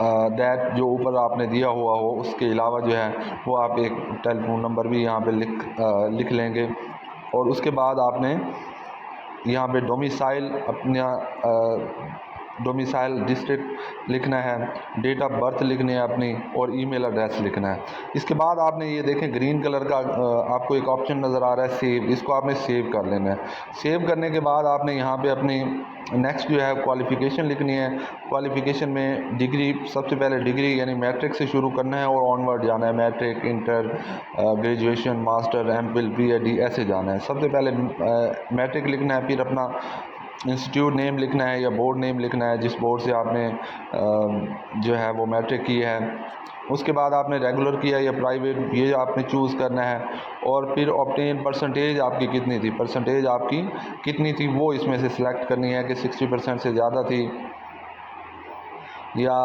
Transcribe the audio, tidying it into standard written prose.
That जो ऊपर आपने दिया हुआ हो उसके अलावा जो है वो आप एक टेलीफोन नंबर भी यहाँ पे लिख लेंगे। और उसके बाद आपने यहाँ पे डोमिसाइल अपना डोमिसाइल डिस्ट्रिक्ट लिखना है, डेट ऑफ बर्थ लिखनी है अपनी, और ईमेल एड्रेस लिखना है। इसके बाद आपने ये देखें ग्रीन कलर का आपको एक ऑप्शन नज़र आ रहा है सेव, इसको आपने सेव कर लेना है। सेव करने के बाद आपने यहाँ पे अपनी नेक्स्ट जो है क्वालिफ़िकेशन लिखनी है। क्वालिफ़िकेशन में डिग्री, सबसे पहले डिग्री यानी मैट्रिक से शुरू करना है और ऑनवर्ड जाना है, matric, inter, graduation, master, MPhil, PhD ऐसे जाना है। सबसे पहले मैट्रिक लिखना है, फिर अपना इंस्टीट्यूट नेम लिखना है या बोर्ड नेम लिखना है जिस बोर्ड से आपने जो है वो मैट्रिक की है। उसके बाद आपने रेगुलर किया या प्राइवेट ये आपने चूज़ करना है। और फिर ऑब्टेन परसेंटेज आपकी कितनी थी, परसेंटेज आपकी कितनी थी वो इसमें से सिलेक्ट करनी है कि 60% से ज़्यादा थी या